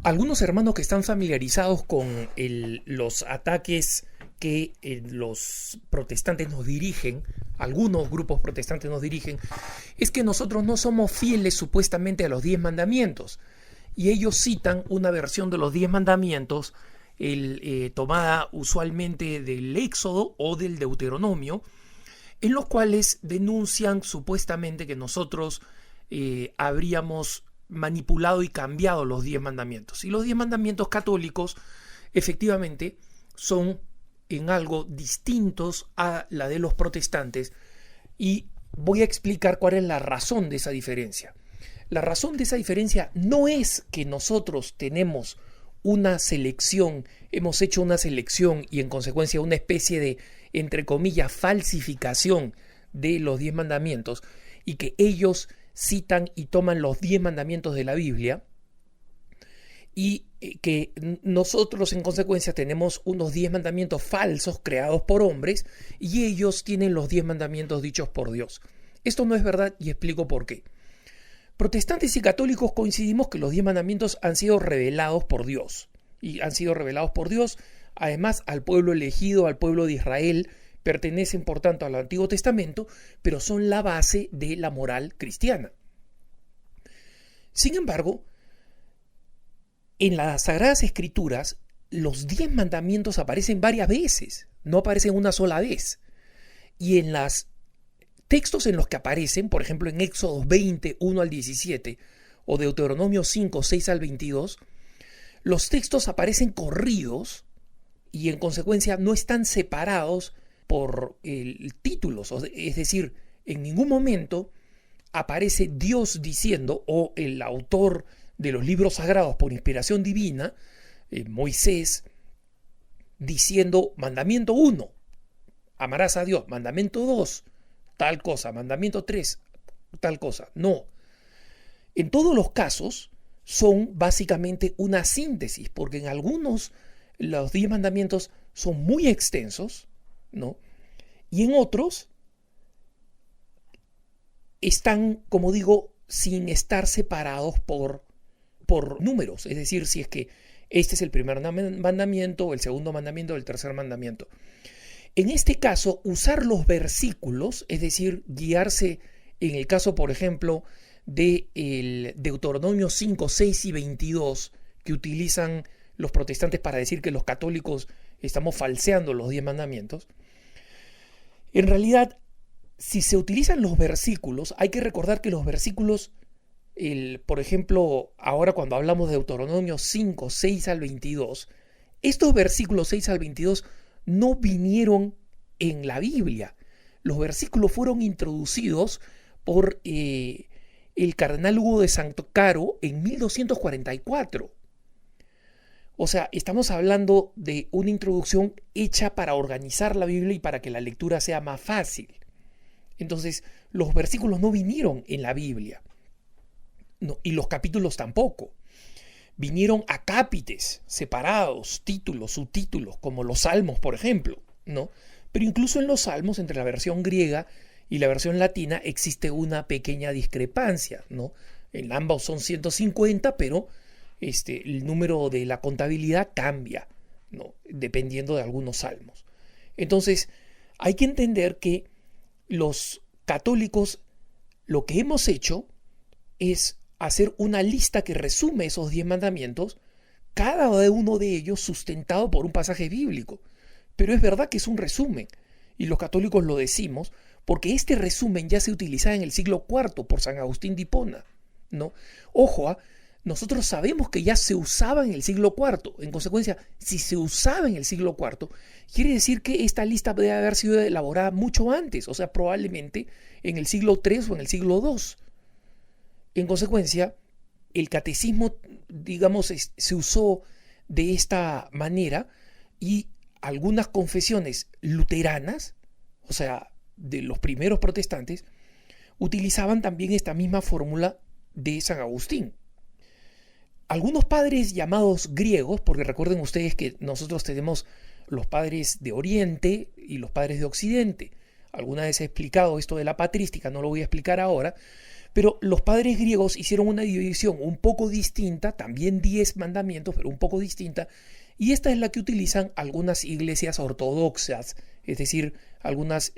Algunos hermanos que están familiarizados con los ataques que los protestantes nos dirigen, algunos grupos protestantes nos dirigen, es que nosotros no somos fieles supuestamente a los 10 mandamientos. Y ellos citan una versión de los 10 mandamientos tomada usualmente del Éxodo o del Deuteronomio, en los cuales denuncian supuestamente que nosotros habríamos manipulado y cambiado los 10 mandamientos. Y los 10 mandamientos católicos efectivamente son en algo distintos a la de los protestantes, y voy a explicar cuál es la razón de esa diferencia. La razón de esa diferencia no es que nosotros tenemos una selección, hemos hecho una selección y en consecuencia una especie de, entre comillas, falsificación de los 10 mandamientos, y que ellos citan y toman los 10 mandamientos de la Biblia, y que nosotros en consecuencia tenemos unos 10 mandamientos falsos creados por hombres y ellos tienen los 10 mandamientos dichos por Dios. Esto no es verdad y explico por qué. Protestantes y católicos coincidimos que los 10 mandamientos han sido revelados por Dios, y han sido revelados por Dios además al pueblo elegido, al pueblo de Israel. Pertenecen por tanto al Antiguo Testamento, pero son la base de la moral cristiana. Sin embargo, en las Sagradas Escrituras, los 10 mandamientos aparecen varias veces, no aparecen una sola vez. Y en los textos en los que aparecen, por ejemplo en Éxodo 20, 1 al 17, o Deuteronomio 5, 6 al 22, los textos aparecen corridos y en consecuencia no están separados por títulos. Es decir, en ningún momento aparece Dios diciendo, o el autor de los libros sagrados por inspiración divina, Moisés, diciendo mandamiento 1, amarás a Dios, mandamiento 2, tal cosa, mandamiento 3, tal cosa. No. En todos los casos son básicamente una síntesis, porque en algunos los 10 mandamientos son muy extensos, ¿no? Y en otros están, como digo, sin estar separados por números. Es decir, si es que este es el primer mandamiento, el segundo mandamiento, el tercer mandamiento. En este caso, usar los versículos, es decir, guiarse en el caso, por ejemplo, de el Deuteronomio 5, 6 y 22, que utilizan los protestantes para decir que los católicos estamos falseando los 10 mandamientos. En realidad, si se utilizan los versículos, hay que recordar que los versículos, por ejemplo, ahora cuando hablamos de Deuteronomio 5, 6 al 22, estos versículos 6 al 22 no vinieron en la Biblia. Los versículos fueron introducidos por el cardenal Hugo de Santo Caro en 1244. O sea, estamos hablando de una introducción hecha para organizar la Biblia y para que la lectura sea más fácil. Entonces, los versículos no vinieron en la Biblia. No, y los capítulos tampoco. Vinieron acápites, separados, títulos, subtítulos, como los Salmos, por ejemplo, ¿no? Pero incluso en los Salmos, entre la versión griega y la versión latina, existe una pequeña discrepancia, ¿no? En ambos son 150, pero el número de la contabilidad cambia, ¿no? Dependiendo de algunos salmos. Entonces, hay que entender que los católicos lo que hemos hecho es hacer una lista que resume esos 10 mandamientos, cada uno de ellos sustentado por un pasaje bíblico. Pero es verdad que es un resumen, y los católicos lo decimos porque este resumen ya se utilizaba en el siglo IV por San Agustín de Hipona, ¿no? Ojo, nosotros sabemos que ya se usaba en el siglo IV. En consecuencia, si se usaba en el siglo IV, quiere decir que esta lista debe haber sido elaborada mucho antes, o sea, probablemente en el siglo III o en el siglo II. En consecuencia, el catecismo, digamos, se usó de esta manera, y algunas confesiones luteranas, o sea, de los primeros protestantes, utilizaban también esta misma fórmula de San Agustín. Algunos padres llamados griegos, porque recuerden ustedes que nosotros tenemos los padres de Oriente y los padres de Occidente. Alguna vez he explicado esto de la patrística, no lo voy a explicar ahora, pero los padres griegos hicieron una división un poco distinta, también 10 mandamientos, pero un poco distinta, y esta es la que utilizan algunas iglesias ortodoxas, es decir, algunas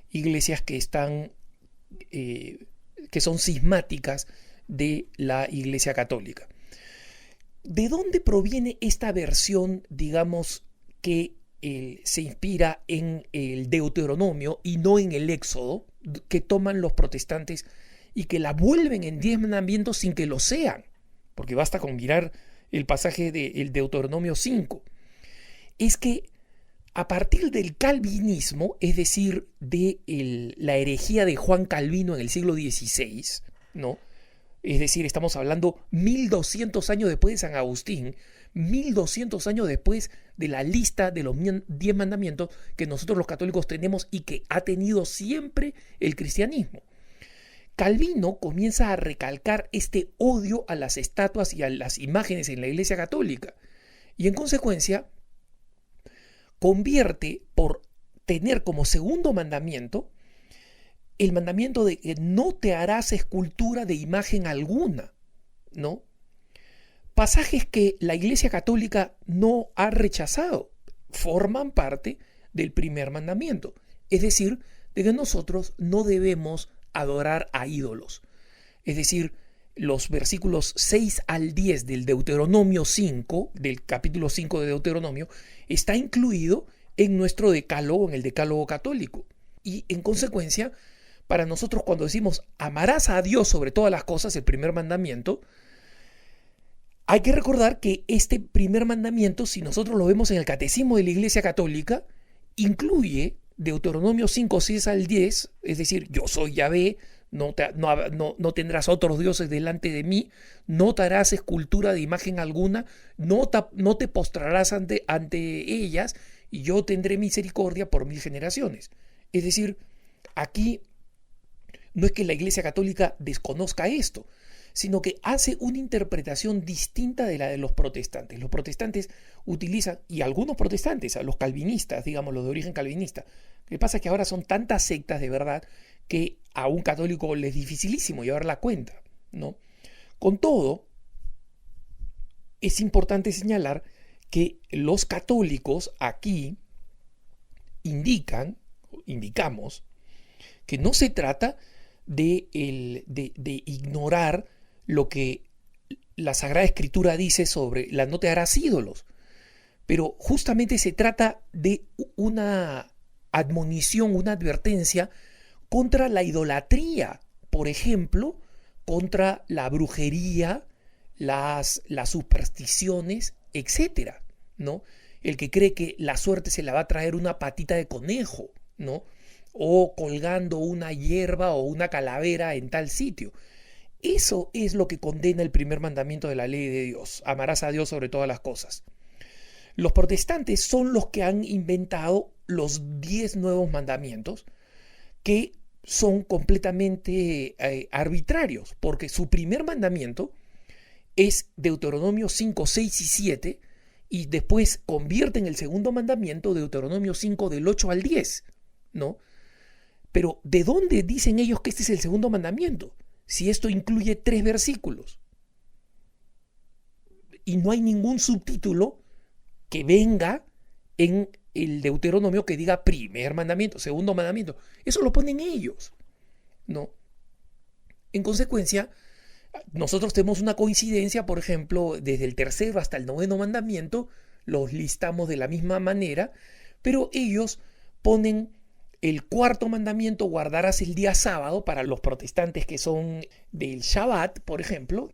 iglesias que están, que son cismáticas de la Iglesia Católica. ¿De dónde proviene esta versión, digamos, que se inspira en el Deuteronomio y no en el Éxodo, que toman los protestantes y que la vuelven en 10 mandamientos sin que lo sean? Porque basta con mirar el pasaje del Deuteronomio 5. Es que a partir del calvinismo, es decir, de la herejía de Juan Calvino en el siglo XVI, ¿no? Es decir, estamos hablando 1200 años después de San Agustín, 1200 años después de la lista de los 10 mandamientos que nosotros los católicos tenemos y que ha tenido siempre el cristianismo. Calvino comienza a recalcar este odio a las estatuas y a las imágenes en la Iglesia Católica y en consecuencia convierte, por tener como segundo mandamiento, el mandamiento de que no te harás escultura de imagen alguna, ¿no? Pasajes que la Iglesia Católica no ha rechazado, forman parte del primer mandamiento, es decir, de que nosotros no debemos adorar a ídolos. Es decir, los versículos 6 al 10 del Deuteronomio 5, del capítulo 5 de Deuteronomio, está incluido en nuestro decálogo, en el decálogo católico. Y en consecuencia, para nosotros cuando decimos amarás a Dios sobre todas las cosas, el primer mandamiento, hay que recordar que este primer mandamiento, si nosotros lo vemos en el Catecismo de la Iglesia Católica, incluye Deuteronomio 5, 6 al 10, es decir, yo soy Yahvé, no tendrás otros dioses delante de mí, no te harás escultura de imagen alguna, no te postrarás ante ellas, y yo tendré misericordia por 1000 generaciones. Es decir, aquí no es que la Iglesia Católica desconozca esto, sino que hace una interpretación distinta de la de los protestantes. Los protestantes utilizan, y algunos protestantes, a los calvinistas, digamos, los de origen calvinista, lo que pasa es que ahora son tantas sectas de verdad que a un católico le es dificilísimo llevar la cuenta, ¿no? Con todo, es importante señalar que los católicos aquí indicamos que no se trata de ignorar lo que la Sagrada Escritura dice sobre la no te harás ídolos, pero justamente se trata de una admonición, una advertencia contra la idolatría, por ejemplo, contra la brujería, las supersticiones, etcétera, ¿no? El que cree que la suerte se la va a traer una patita de conejo, ¿no? O colgando una hierba o una calavera en tal sitio. Eso es lo que condena el primer mandamiento de la ley de Dios: amarás a Dios sobre todas las cosas. Los protestantes son los que han inventado los 10 nuevos mandamientos, que son completamente arbitrarios, porque su primer mandamiento es Deuteronomio 5, 6 y 7, y después convierten el segundo mandamiento, Deuteronomio 5, del 8 al 10, ¿no? Pero ¿de dónde dicen ellos que este es el segundo mandamiento? Si esto incluye 3 versículos. Y no hay ningún subtítulo que venga en el Deuteronomio que diga primer mandamiento, segundo mandamiento. Eso lo ponen ellos, ¿no? En consecuencia, nosotros tenemos una coincidencia, por ejemplo, desde el tercero hasta el 9º mandamiento, los listamos de la misma manera, pero ellos ponen el 4º mandamiento: guardarás el día sábado, para los protestantes que son del Shabbat, por ejemplo,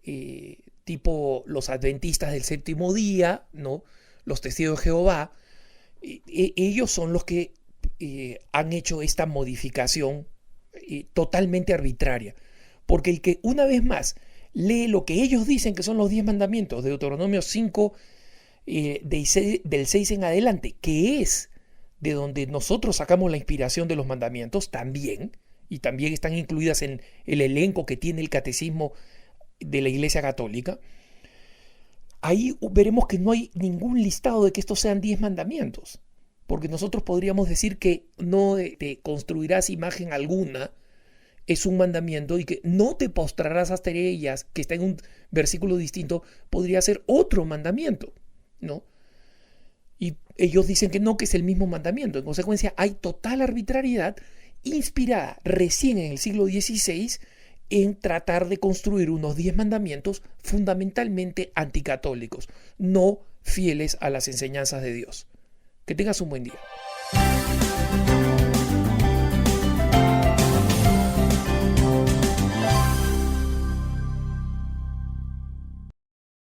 tipo los adventistas del 7º día, ¿no? Los testigos de Jehová. Ellos son los que han hecho esta modificación totalmente arbitraria. Porque el que una vez más lee lo que ellos dicen que son los 10 mandamientos, Deuteronomio 5, del 6 en adelante, que es de donde nosotros sacamos la inspiración de los mandamientos también, y también están incluidas en el elenco que tiene el catecismo de la Iglesia Católica, ahí veremos que no hay ningún listado de que estos sean 10 mandamientos, porque nosotros podríamos decir que no te construirás imagen alguna es un mandamiento y que no te postrarás hasta ellas, que está en un versículo distinto, podría ser otro mandamiento, ¿no? Y ellos dicen que no, que es el mismo mandamiento. En consecuencia, hay total arbitrariedad inspirada recién en el siglo XVI en tratar de construir unos 10 mandamientos fundamentalmente anticatólicos, no fieles a las enseñanzas de Dios. Que tengas un buen día.